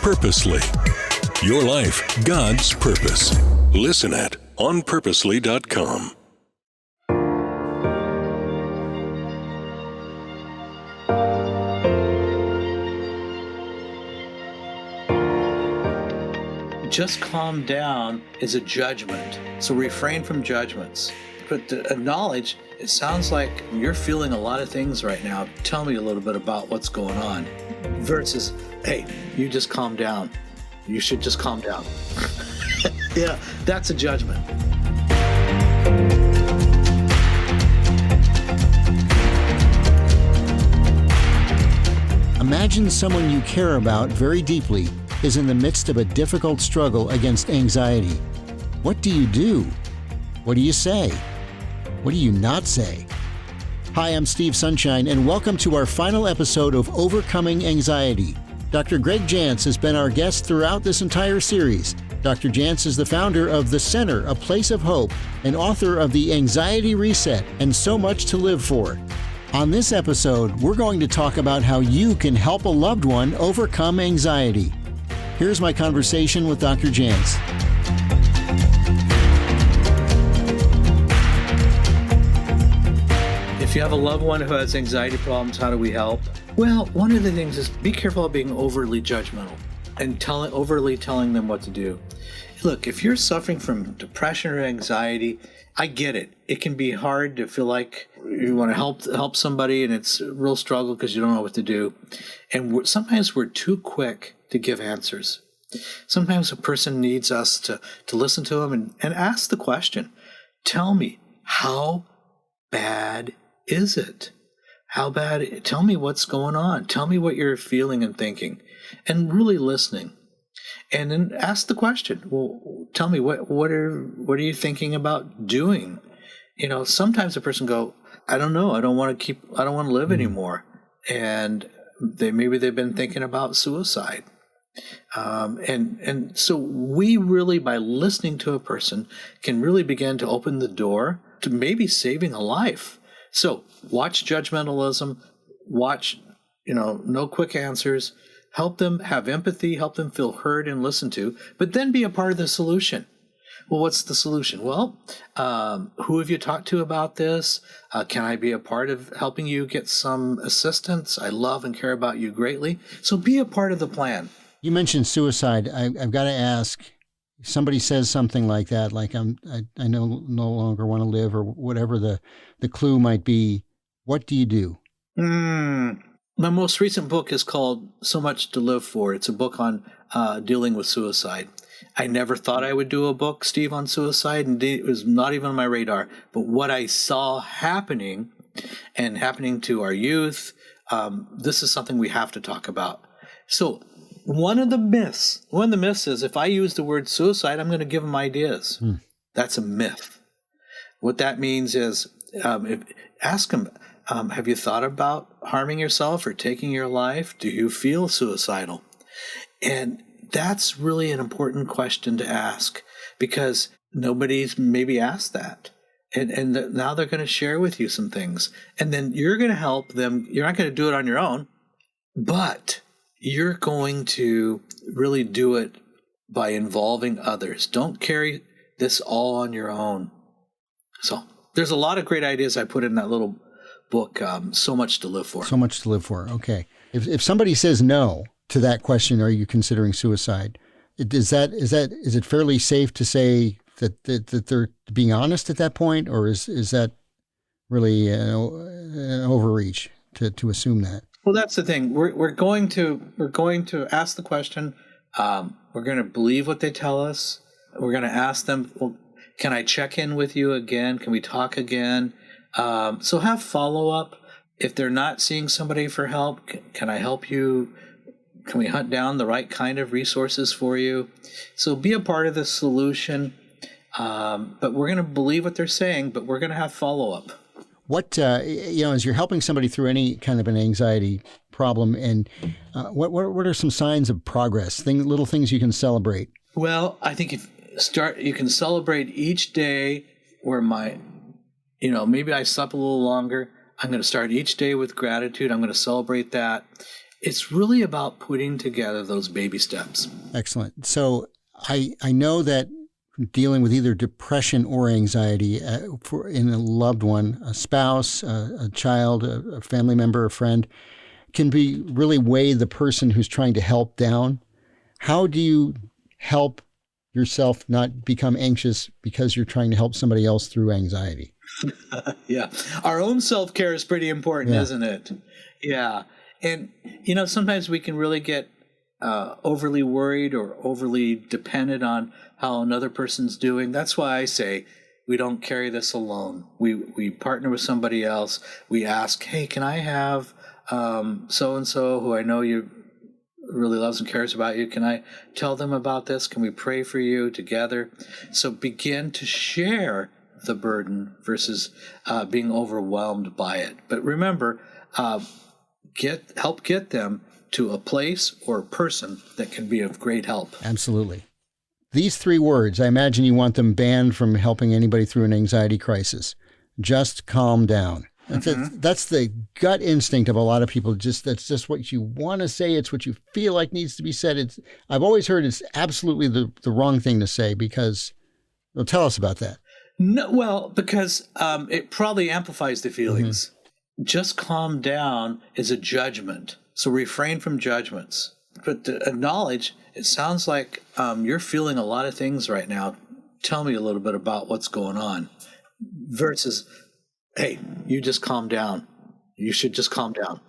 Purposely. Your life, God's purpose. Listen at onpurposely.com. Just calm down is a judgment. So refrain from judgments. But to acknowledge, it sounds like you're feeling a lot of things right now. Tell me a little bit about what's going on. Versus, hey, you just calm down. You should just calm down. Yeah, that's a judgment. Imagine someone you care about very deeply is in the midst of a difficult struggle against anxiety. What do you do? What do you say? What do you not say? Hi, I'm Steve Sunshine, and welcome to our final episode of Overcoming Anxiety. Dr. Greg Jantz has been our guest throughout this entire series. Dr. Jantz is the founder of The Center, A Place of Hope, and author of The Anxiety Reset and So Much to Live For. On this episode, we're going to talk about how you can help a loved one overcome anxiety. Here's my conversation with Dr. Jantz. If you have a loved one who has anxiety problems, how do we help? Well, one of the things is be careful of being overly judgmental and overly telling them what to do. Look, if you're suffering from depression or anxiety, I get it. It can be hard to feel like you want to help somebody, and it's a real struggle because you don't know what to do. And sometimes we're too quick to give answers. Sometimes a person needs us to listen to them and ask the question, tell me, how bad is it? How bad? Tell me what's going on. Tell me what you're feeling and thinking, and really listening. And then ask the question, well, tell me, what are you thinking about doing? You know, sometimes a person go, I don't know, I don't want to live anymore. And maybe they've been thinking about suicide. And so we really, by listening to a person, can really begin to open the door to maybe saving a life. So watch judgmentalism, watch, no quick answers, help them have empathy, help them feel heard and listened to, but then be a part of the solution. Well, what's the solution? Well, who have you talked to about this? Can I be a part of helping you get some assistance? I love and care about you greatly. So be a part of the plan. You mentioned suicide. I've got to ask, if somebody says something like that, like I no longer want to live, or whatever the clue might be, what do you do? My most recent book is called So Much to Live For. It's a book on dealing with suicide. I never thought I would do a book, Steve, on suicide, and it was not even on my radar. But what I saw happening to our youth, this is something we have to talk about. So one of the myths is if I use the word suicide, I'm going to give them ideas. That's a myth. What that means is ask them, have you thought about harming yourself or taking your life? Do you feel suicidal? And that's really an important question to ask, because nobody's maybe asked that. And now they're going to share with you some things. And then you're going to help them. You're not going to do it on your own, but you're going to really do it by involving others. Don't carry this all on your own. So there's a lot of great ideas I put in that little book, So Much to Live For. So Much to Live For. Okay. If somebody says no to that question, are you considering suicide? Is it fairly safe to say that they're being honest at that point, or is that really an overreach to assume that? Well, that's the thing. We're going to ask the question. We're going to believe what they tell us. We're going to ask them, well, can I check in with you again? Can we talk again? So have follow-up. If they're not seeing somebody for help, can I help you? Can we hunt down the right kind of resources for you? So be a part of the solution. But we're going to believe what they're saying, but we're going to have follow-up. What, as you're helping somebody through any kind of an anxiety problem, and what are some signs of progress, little things you can celebrate? Well, I think you can celebrate each day where maybe I slept a little longer. I'm going to start each day with gratitude. I'm going to celebrate that. It's really about putting together those baby steps. Excellent. So I know that dealing with either depression or anxiety in a loved one, a spouse, a child, a family member, a friend, can be really weigh the person who's trying to help down. How do you help yourself not become anxious because you're trying to help somebody else through anxiety? Yeah. Our own self-care is pretty important, isn't it? Yeah. And, sometimes we can really get overly worried or overly dependent on how another person's doing. That's why I say we don't carry this alone. We partner with somebody else. We ask, hey, can I have so-and-so who I know you really loves and cares about you? Can I tell them about this? Can we pray for you together? So begin to share the burden versus being overwhelmed by it. But remember, help get them to a place or a person that can be of great help. Absolutely. These 3 words, I imagine you want them banned from helping anybody through an anxiety crisis. Just calm down. That's the gut instinct of a lot of people. That's just what you want to say. It's what you feel like needs to be said. I've always heard it's absolutely the wrong thing to say because, well, tell us about that. No, well, because it probably amplifies the feelings. Just calm down is a judgment. So refrain from judgments. But to acknowledge, it sounds like you're feeling a lot of things right now. Tell me a little bit about what's going on. Versus, hey, you just calm down. You should just calm down.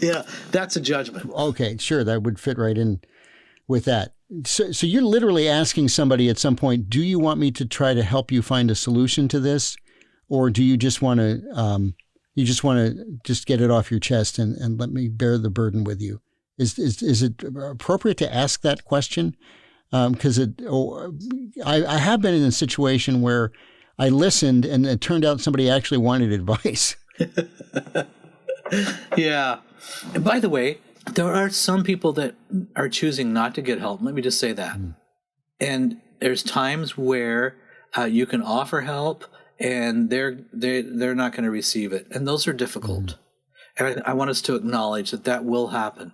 Yeah, that's a judgment. Okay, sure. That would fit right in with that. So you're literally asking somebody at some point, do you want me to try to help you find a solution to this? Or do you just want to just get it off your chest and let me bear the burden with you? Is it appropriate to ask that question? Because I have been in a situation where I listened and it turned out somebody actually wanted advice. Yeah. And by the way, there are some people that are choosing not to get help. Let me just say that. And there's times where you can offer help and they're not going to receive it. And those are difficult. And I want us to acknowledge that will happen.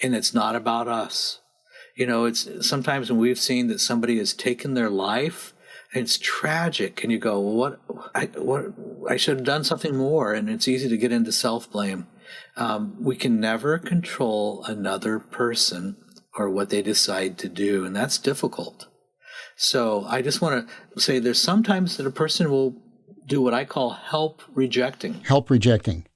And it's not about us. It's sometimes when we've seen that somebody has taken their life, it's tragic, and you go, well, I should have done something more, and it's easy to get into self-blame. We can never control another person or what they decide to do, and that's difficult. So I just want to say there's sometimes that a person will do what I call help rejecting. Help rejecting.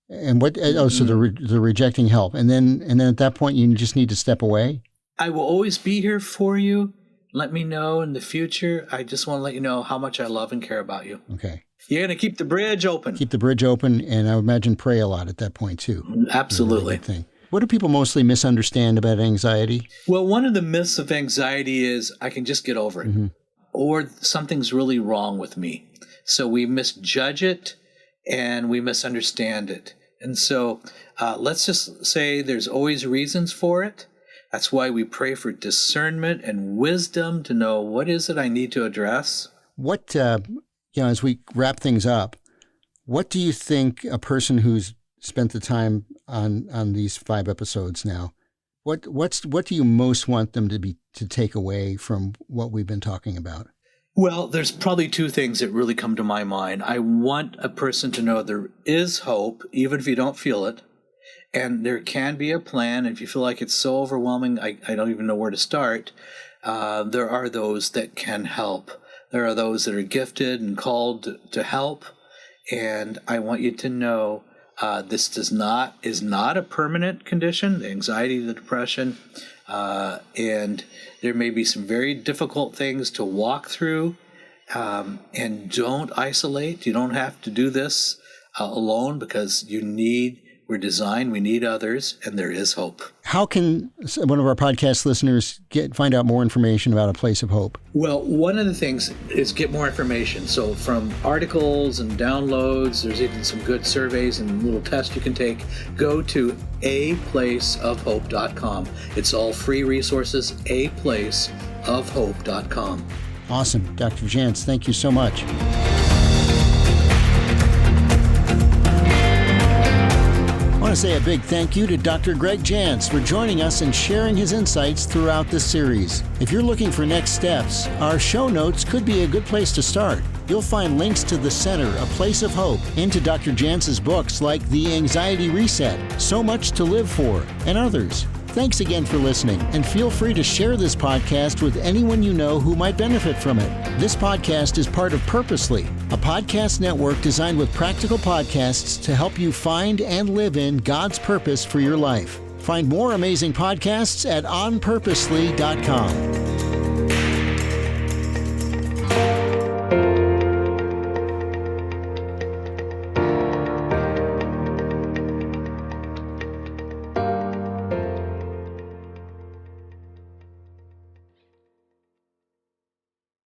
And what? So the rejecting help, and then at that point you just need to step away. I will always be here for you. Let me know in the future. I just want to let you know how much I love and care about you. Okay. You're going to keep the bridge open. Keep the bridge open, and I would imagine pray a lot at that point too. Absolutely. Thing. What do people mostly misunderstand about anxiety? Well, one of the myths of anxiety is I can just get over it, or something's really wrong with me. So we misjudge it and we misunderstand it. And so let's just say there's always reasons for it. That's why we pray for discernment and wisdom to know what is it I need to address. What, as we wrap things up, what do you think a person who's spent the time on these 5 episodes now, what do you most want them to take away from what we've been talking about? Well, there's probably 2 things that really come to my mind. I want a person to know there is hope, even if you don't feel it. And there can be a plan. If you feel like it's so overwhelming, I don't even know where to start. There are those that can help. There are those that are gifted and called to help. And I want you to know this is not a permanent condition, the anxiety, the depression. And there may be some very difficult things to walk through. And don't isolate. You don't have to do this alone because we're designed, we need others, and there is hope. How can one of our podcast listeners find out more information about A Place of Hope? Well, one of the things is get more information. So from articles and downloads, there's even some good surveys and little tests you can take. Go to aplaceofhope.com. It's all free resources, aplaceofhope.com. Awesome. Dr. Jantz, thank you so much. I want to say a big thank you to Dr. Greg Jantz for joining us and sharing his insights throughout this series. If you're looking for next steps, our show notes could be a good place to start. You'll find links to The Center, A Place of Hope, and to Dr. Jantz's books like The Anxiety Reset, So Much to Live For, and others. Thanks again for listening, and feel free to share this podcast with anyone you know who might benefit from it. This podcast is part of Purposely, a podcast network designed with practical podcasts to help you find and live in God's purpose for your life. Find more amazing podcasts at onpurposely.com.